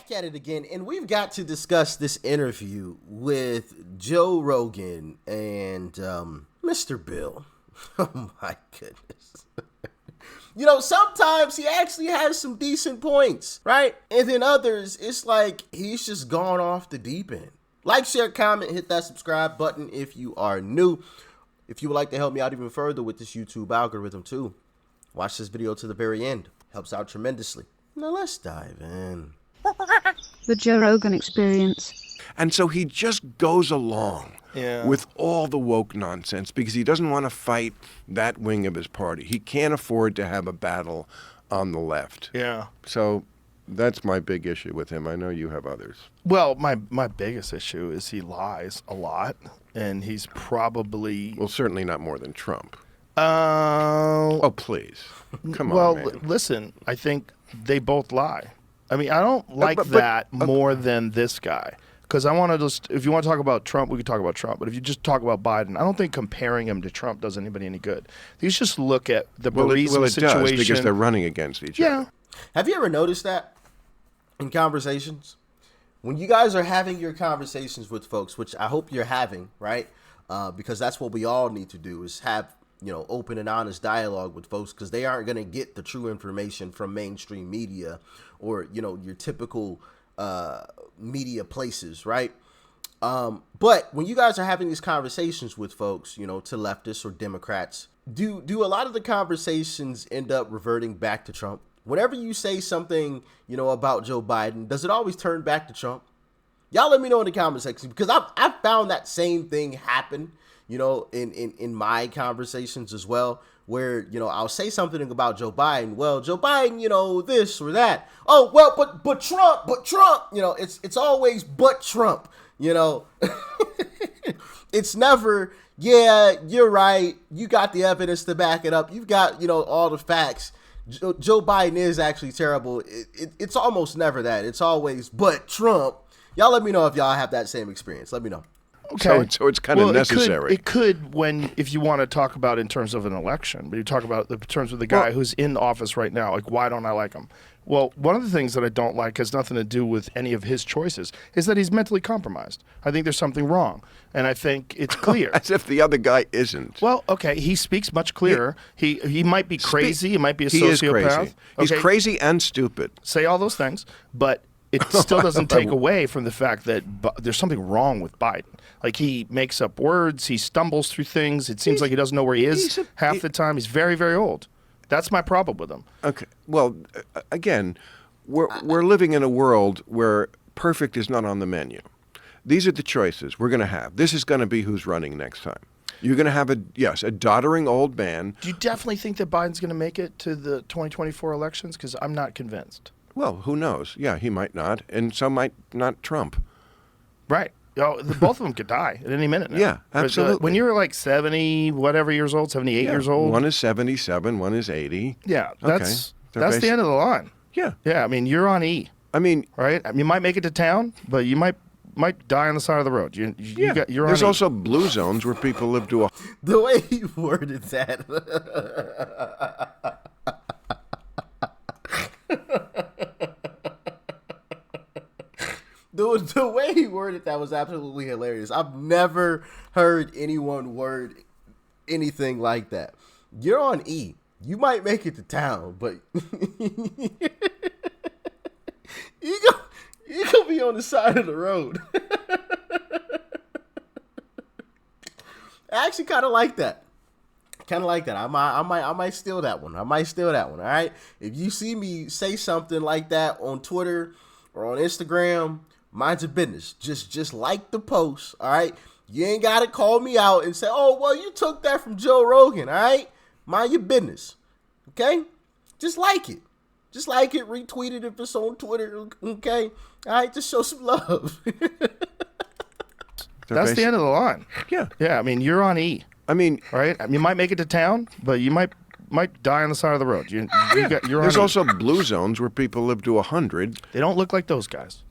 Back at it again, and we've got to discuss this interview with Joe Rogan and Mr. Bill. Oh my goodness. You know, sometimes he actually has some decent points, right? And then others, it's like he's just gone off the deep end. Like, share, comment, hit that subscribe button if you are new. If you would like to help me out even further with this YouTube algorithm too, watch this video to the very end. Helps out tremendously. Now let's dive in. The Joe Rogan Experience. And so he just goes along with all the woke nonsense because he doesn't want to fight that wing of his party. He can't afford to have a battle on the left. Yeah. So that's my big issue with him. I know you have others. Well, my biggest issue is he lies a lot, and he's probably... Well, certainly not more than Trump. Oh, please. Come well, on, man. Well, listen, I think they both lie. I mean, I don't like that more than this guy. Because I want to just, if you want to talk about Trump, we can talk about Trump. But if you just talk about Biden, I don't think comparing him to Trump does anybody any good. You just look at the Burisma situation. Does because they're running against each other. Have you ever noticed that in conversations? When you guys are having your conversations with folks, which I hope you're having, right? Because that's what we all need to do is have, you know, open and honest dialogue with folks because they aren't going to get the true information from mainstream media or, you know, your typical media places, right? But when you guys are having these conversations with folks, you know, to leftists or Democrats, do a lot of the conversations end up reverting back to Trump? Whenever you say something, you know, about Joe Biden, does it always turn back to Trump? Y'all let me know in the comment section because I've found that same thing happen, you know, in my conversations as well, where, you know, I'll say something about Joe Biden. Well, Joe Biden, you know, this or that. Oh, well, but Trump, you know, it's always but Trump, you know. It's never, yeah, you're right. You got the evidence to back it up. You've got, you know, all the facts. Joe Biden is actually terrible. It's almost never that. It's always but Trump. Y'all let me know if y'all have that same experience. Let me know. Okay. So it's kind of necessary. It could if you want to talk about in terms of an election, but you talk about in terms of the guy who's in office right now, like, why don't I like him? Well, one of the things that I don't like has nothing to do with any of his choices, is that he's mentally compromised. I think there's something wrong, and I think it's clear. As if the other guy isn't. Well, okay, he speaks much clearer. He might be crazy. He might be a sociopath. He is crazy. Okay. He's crazy and stupid. Say all those things, but it still doesn't take away from the fact that there's something wrong with Biden. Like, he makes up words. He stumbles through things. It seems like he doesn't know where he is half the time. He's very, very old. That's my problem with him. Okay. Well, again, we're living in a world where perfect is not on the menu. These are the choices we're going to have. This is going to be who's running next time. You're going to have a doddering old man. Do you definitely think that Biden's going to make it to the 2024 elections? Because I'm not convinced. Well, who knows? Yeah, he might not, and some might not Trump. Right. Both of them could die at any minute now. Yeah, absolutely. When you're like 70, whatever years old, 78 years old. One is 77, one is 80. Yeah, that's the end of the line. Yeah. Yeah, I mean, you're on E. I mean, right? I mean, you might make it to town, but you might die on the side of the road. You're There's on also blue zones where people live to The way he worded that. The way he worded that was absolutely hilarious. I've never heard anyone word anything like that. You're on E. You might make it to town, but you gonna be on the side of the road. I actually kind of like that. I might steal that one. All right. If you see me say something like that on Twitter or on Instagram, mind your business. Just like the post. All right. You ain't got to call me out and say, oh, well, you took that from Joe Rogan. All right. Mind your business. Okay. Just like it. Retweet it if it's on Twitter. Okay. All right. Just show some love. That's the end of the line. Yeah. Yeah. I mean, you're on E. I mean, right? You might make it to town, but you might die on the side of the road. You're There's also blue zones where people live to 100. They don't look like those guys.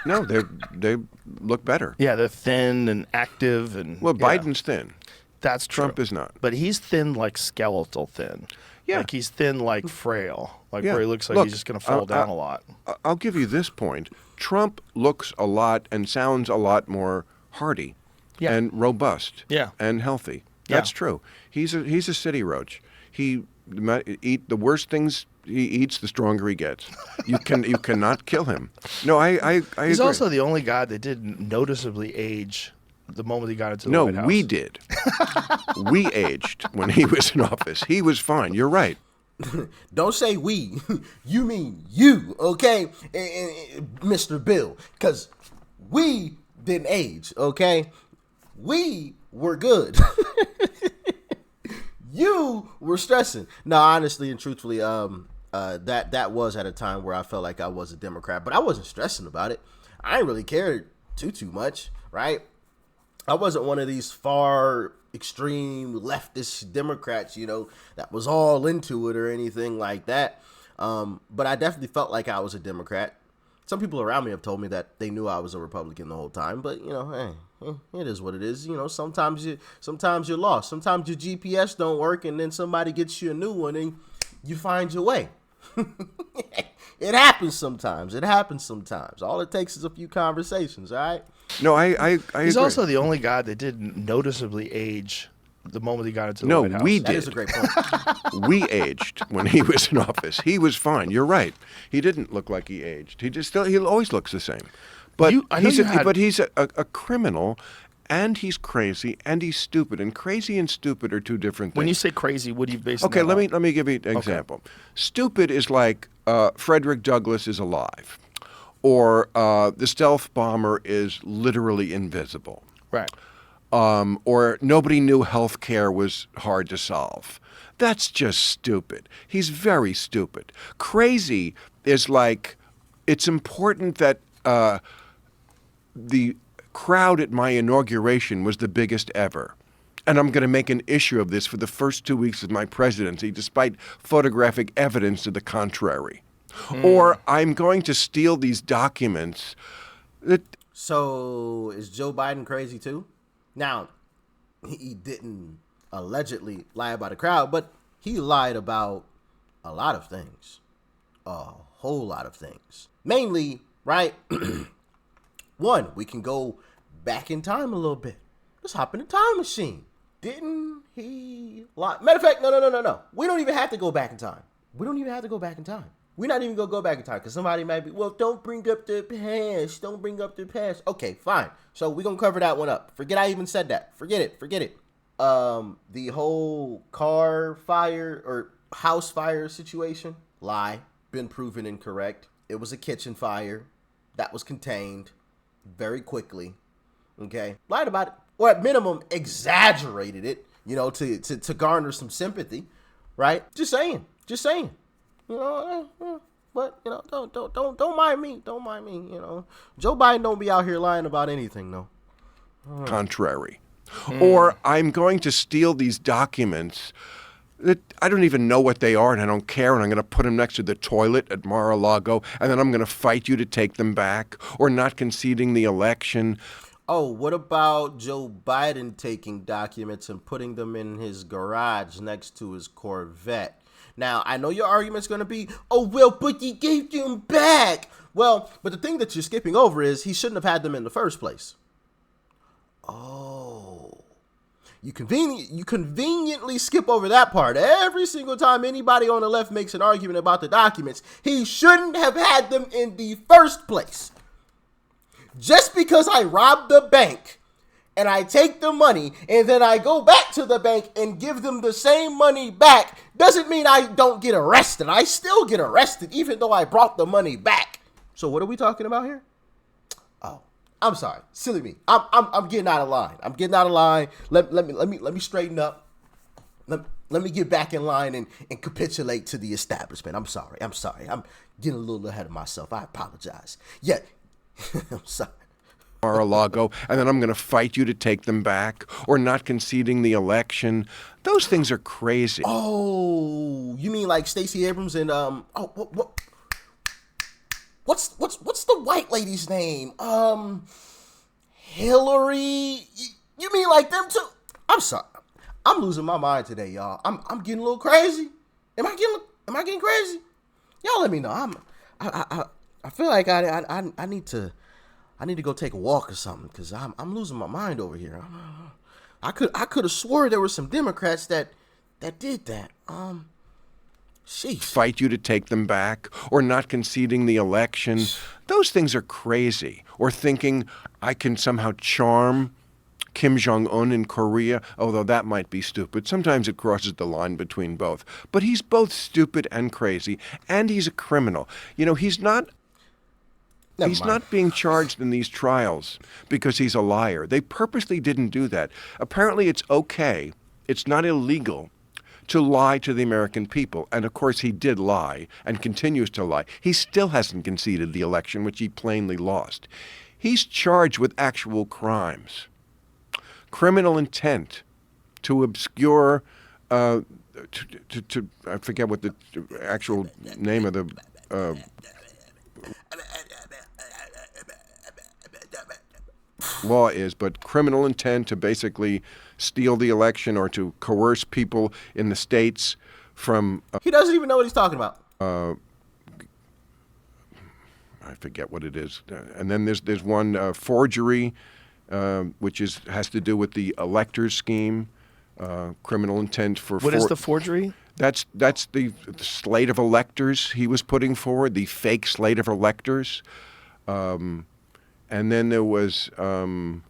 No, they look better. Yeah, they're thin and active and. Well, Biden's thin. That's true. Trump is not. But he's thin, like skeletal thin. Yeah. Like he's thin, like frail, like Yeah. where he looks like Look, he's just going to fall down a lot. I'll give you this point. Trump looks a lot and sounds a lot more hearty Yeah. and robust Yeah. and healthy. Yeah. That's true. He's a city roach. He eat the worst things he eats, the stronger he gets. You cannot kill him. No, I He's agree. also the only guy that didn't noticeably age the moment he got into the No, White House. we did. We aged when he was in office. He was fine. You're right. Don't say we. You mean you, okay, Mr. Bill? Because we didn't age, okay? We were good. You were stressing. No, honestly and truthfully, that was at a time where I felt like I was a Democrat, but I wasn't stressing about it. I didn't really care too much, right? I wasn't one of these far extreme leftist Democrats, that was all into it or anything like that. But I definitely felt like I was a Democrat. Some people around me have told me that they knew I was a Republican the whole time, but it is what it is. Sometimes you're lost. Sometimes your GPS don't work, and then somebody gets you a new one, and you find your way. It happens sometimes. All it takes is a few conversations. All right. No, I He's agree. also the only guy that didn't noticeably age the moment he got into the No, White House. we That did. is a great point. We aged when he was in office. He was fine. You're right. He didn't look like he aged. He always looks the same. But I know he's a criminal, and he's crazy, and he's stupid. And crazy and stupid are two different things. When you say crazy, what do you base Okay, that on? let me give you an example. Stupid is like Frederick Douglass is alive, or the stealth bomber is literally invisible. Right. Or nobody knew health care was hard to solve. That's just stupid. He's very stupid. Crazy is like, it's important that the crowd at my inauguration was the biggest ever. And I'm going to make an issue of this for the first 2 weeks of my presidency, despite photographic evidence to the contrary. Or I'm going to steal these documents. So is Joe Biden crazy too? Now, he didn't allegedly lie about a crowd, but he lied about a lot of things. A whole lot of things. Mainly, right? One, we can go back in time a little bit. Let's hop in a time machine. Didn't he lie? Matter of fact, no. We don't even have to go back in time. We're not even going to go back in time because somebody might be, well, don't bring up the past. Okay, fine. So we're going to cover that one up. Forget I even said that. Forget it. The whole car fire or house fire situation, lie, been proven incorrect. It was a kitchen fire that was contained very quickly. Okay, lied about it, or at minimum exaggerated it, to garner some sympathy, right? Just saying. But don't mind me. Joe Biden don't be out here lying about anything, though. Contrary. Or I'm going to steal these documents that I don't even know what they are, and I don't care, and I'm going to put them next to the toilet at Mar-a-Lago, and then I'm going to fight you to take them back, or not conceding the election. Oh, what about Joe Biden taking documents and putting them in his garage next to his Corvette? Now, I know your argument's going to be, oh, well, but he gave them back. Well, but the thing that you're skipping over is he shouldn't have had them in the first place. Oh, you conveniently skip over that part. Every single time anybody on the left makes an argument about the documents, he shouldn't have had them in the first place. Just because I robbed the bank and I take the money and then I go back to the bank and give them the same money back doesn't mean I don't get arrested. I still get arrested even though I brought the money back. So what are we talking about here? Oh, I'm sorry. Silly me. I'm getting out of line. Let me straighten up. Let me get back in line and capitulate to the establishment. I'm sorry. I'm getting a little ahead of myself. I apologize. Yeah. I'm sorry. Mar-a-Lago, and then I'm going to fight you to take them back, or not conceding the election. Those things are crazy. Oh, you mean like Stacey Abrams and what's the white lady's name? Hillary. You mean like them too? I'm sorry. I'm losing my mind today, y'all. I'm getting a little crazy. Am I getting crazy? Y'all let me know. I feel like I need to go take a walk or something because I'm losing my mind over here. I could have swore there were some Democrats that did that. Sheesh. Fight you to take them back, or not conceding the election. Those things are crazy. Or thinking I can somehow charm Kim Jong-un in Korea, although that might be stupid. Sometimes it crosses the line between both. But he's both stupid and crazy, and he's a criminal. You know, he's not being charged in these trials because he's a liar. They purposely didn't do that. Apparently it's okay. It's not illegal to lie to the American people. And of course he did lie and continues to lie. He still hasn't conceded the election, which he plainly lost. He's charged with actual crimes. Criminal intent to obscure, I forget what the actual name of the law is, but criminal intent to basically steal the election or to coerce people in the states from... he doesn't even know what he's talking about. I forget what it is. And then there's one forgery, which has to do with the electors scheme, criminal intent for... What is the forgery? That's the slate of electors he was putting forward, the fake slate of electors. And then there was the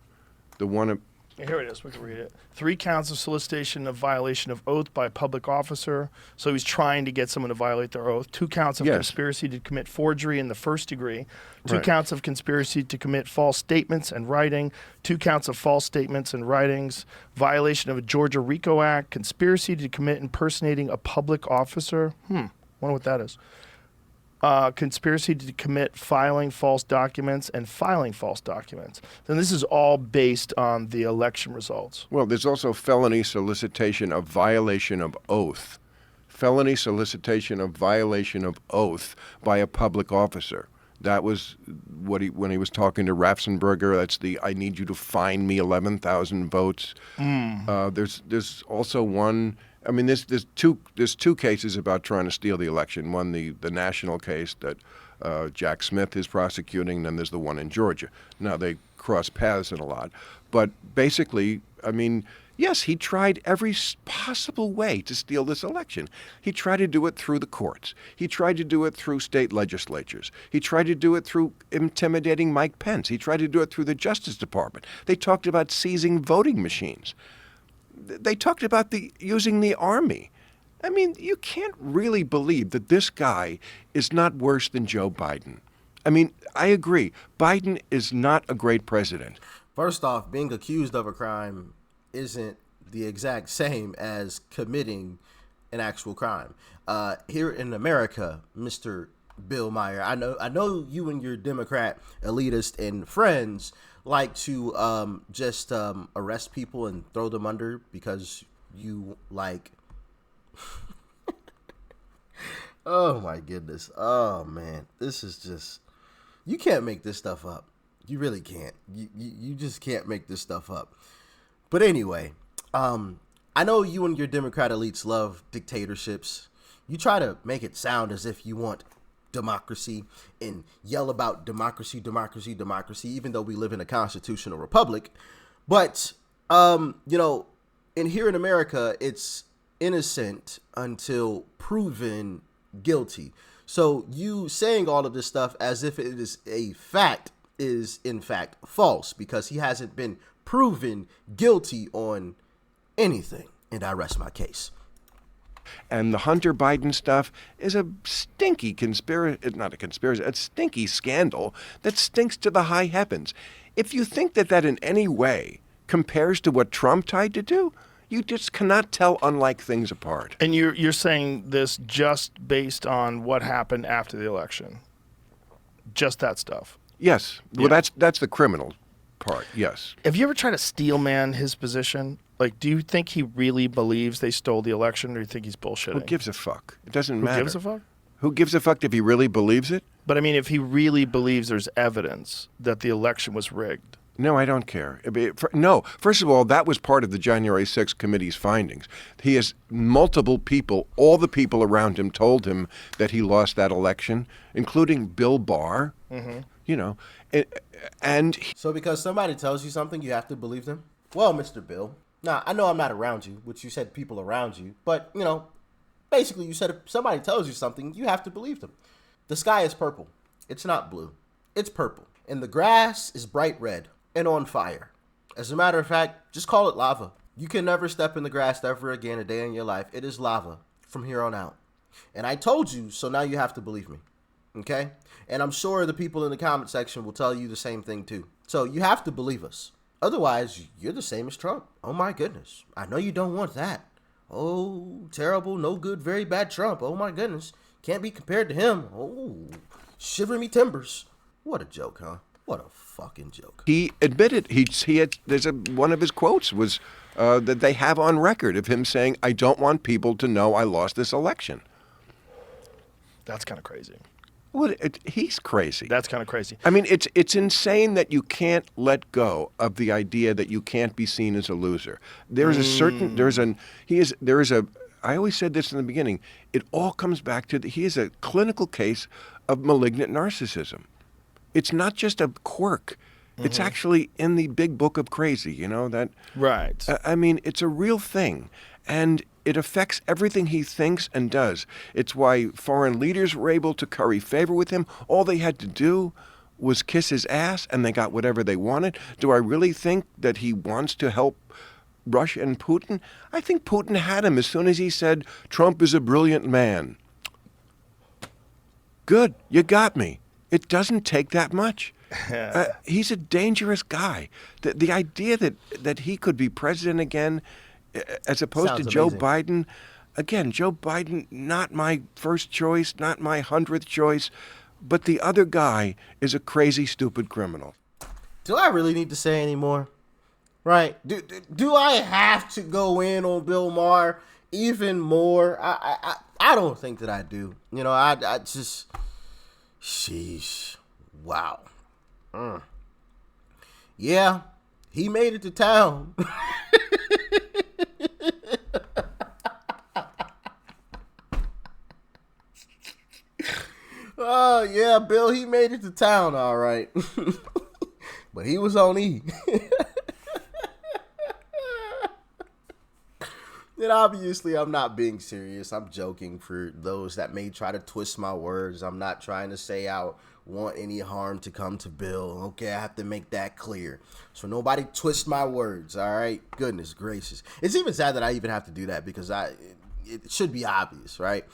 one... Here it is. We can read it. 3 counts of solicitation of violation of oath by a public officer. So he's trying to get someone to violate their oath. 2 counts of conspiracy to commit forgery in the first degree. 2 counts of conspiracy to commit false statements and writing. 2 counts of false statements and writings. Violation of a Georgia RICO Act. Conspiracy to commit impersonating a public officer. Wonder what that is. Conspiracy to commit filing false documents and filing false documents. Then this is all based on the election results. Well, there's also felony solicitation of violation of oath. Felony solicitation of violation of oath by a public officer. That was when he was talking to Ratzenberger. That's the I need you to find me 11,000 votes. There's also one. I mean, there's two cases about trying to steal the election. One, the national case that Jack Smith is prosecuting, and then there's the one in Georgia. Now, they cross paths in a lot. But basically, I mean, yes, he tried every possible way to steal this election. He tried to do it through the courts. He tried to do it through state legislatures. He tried to do it through intimidating Mike Pence. He tried to do it through the Justice Department. They talked about seizing voting machines. They talked about using the army. I mean, you can't really believe that this guy is not worse than Joe Biden. I mean, I agree. Biden is not a great president. First off, being accused of a crime isn't the exact same as committing an actual crime. Here in America, Mr. Bill Maher, I know you and your Democrat elitist and friends like to just arrest people and throw them under because you like... Oh my goodness. Oh man, this is just... You can't make this stuff up. You really can't. You just can't make this stuff up. But anyway, I know you and your Democrat elites love dictatorships. You try to make it sound as if you want democracy and yell about democracy, even though we live in a constitutional republic. But, here in America, it's innocent until proven guilty. So you saying all of this stuff as if it is a fact is in fact false because he hasn't been proven guilty on anything. And I rest my case. And the Hunter Biden stuff is a stinky not a conspiracy, a stinky scandal that stinks to the high heavens. If you think that in any way compares to what Trump tried to do, you just cannot tell unlike things apart. And you're saying this just based on what happened after the election? Just that stuff? Yes. Yeah. Well, that's the criminal part, yes. Have you ever tried to steel man his position? Like, do you think he really believes they stole the election, or do you think he's bullshitting? Who gives a fuck? It doesn't matter. Who gives a fuck? Who gives a fuck if he really believes it? But I mean, if he really believes there's evidence that the election was rigged. No, I don't care. No, first of all, that was part of the January 6th committee's findings. He has multiple people, all the people around him told him that he lost that election, including Bill Barr, you know. So because somebody tells you something, you have to believe them? Well, Mr. Bill, now, I know I'm not around you, which you said people around you, but, you know, basically you said if somebody tells you something, you have to believe them. The sky is purple. It's not blue. It's purple. And the grass is bright red and on fire. As a matter of fact, just call it lava. You can never step in the grass ever again a day in your life. It is lava from here on out. And I told you, so now you have to believe me. Okay? And I'm sure the people in the comment section will tell you the same thing too. So you have to believe us. Otherwise, you're the same as Trump. Oh my goodness. I know you don't want that. Oh, terrible, no good, very bad Trump. Oh my goodness. Can't be compared to him. Oh, shiver me timbers. What a joke, huh? What a fucking joke. He admitted one of his quotes was that they have on record of him saying, "I don't want people to know I lost this election." That's kind of crazy. Well, he's crazy. That's kind of crazy. I mean, it's insane that you can't let go of the idea that you can't be seen as a loser. There is I always said this in the beginning. It all comes back to he is a clinical case of malignant narcissism. It's not just a quirk. It's actually in the big book of crazy, you know, that. Right. I mean, it's a real thing. And it affects everything he thinks and does. It's why foreign leaders were able to curry favor with him. All they had to do was kiss his ass and they got whatever they wanted. Do I really think that he wants to help Russia and Putin? I think Putin had him as soon as he said, Trump is a brilliant man. Good, you got me. It doesn't take that much. He's a dangerous guy. The idea that he could be president again, as opposed Sounds to Joe amazing. Biden, again, Joe Biden, not my first choice, not my 100th choice, but the other guy is a crazy, stupid criminal. Do I really need to say any more? Right? Do I have to go in on Bill Maher even more? I don't think that I do. You know, I just, sheesh, wow. Yeah, he made it to town. Oh, yeah, Bill, he made it to town, all right. But he was on E. And obviously, I'm not being serious. I'm joking for those that may try to twist my words. I'm not trying to say I want any harm to come to Bill. Okay, I have to make that clear. So nobody twist my words, all right? Goodness gracious. It's even sad that I even have to do that because it should be obvious, right?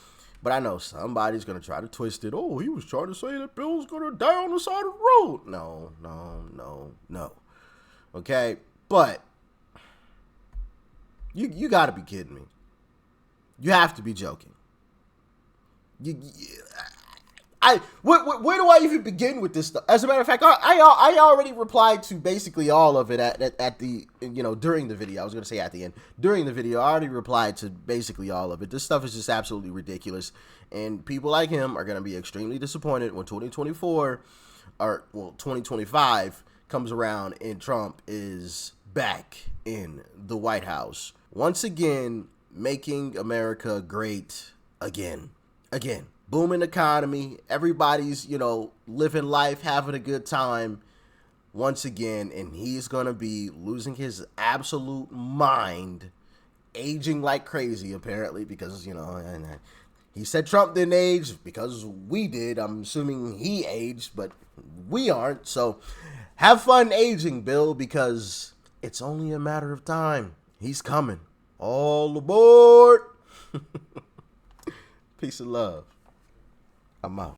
But I know somebody's going to try to twist it. Oh, he was trying to say that Bill's going to die on the side of the road. No. Okay, but you got to be kidding me. You have to be joking. Where do I even begin with this stuff? As a matter of fact, I already replied to basically all of it at the, you know, during the video. I was going to say at the end. During the video, I already replied to basically all of it. This stuff is just absolutely ridiculous. And people like him are going to be extremely disappointed when 2025 comes around and Trump is back in the White House. Once again, making America great again. Booming economy, everybody's, you know, living life, having a good time once again, and he's going to be losing his absolute mind, aging like crazy, apparently, because, you know, and he said Trump didn't age because we did. I'm assuming he aged, but we aren't. So have fun aging, Bill, because it's only a matter of time. He's coming. All aboard. Peace and love. I'm out.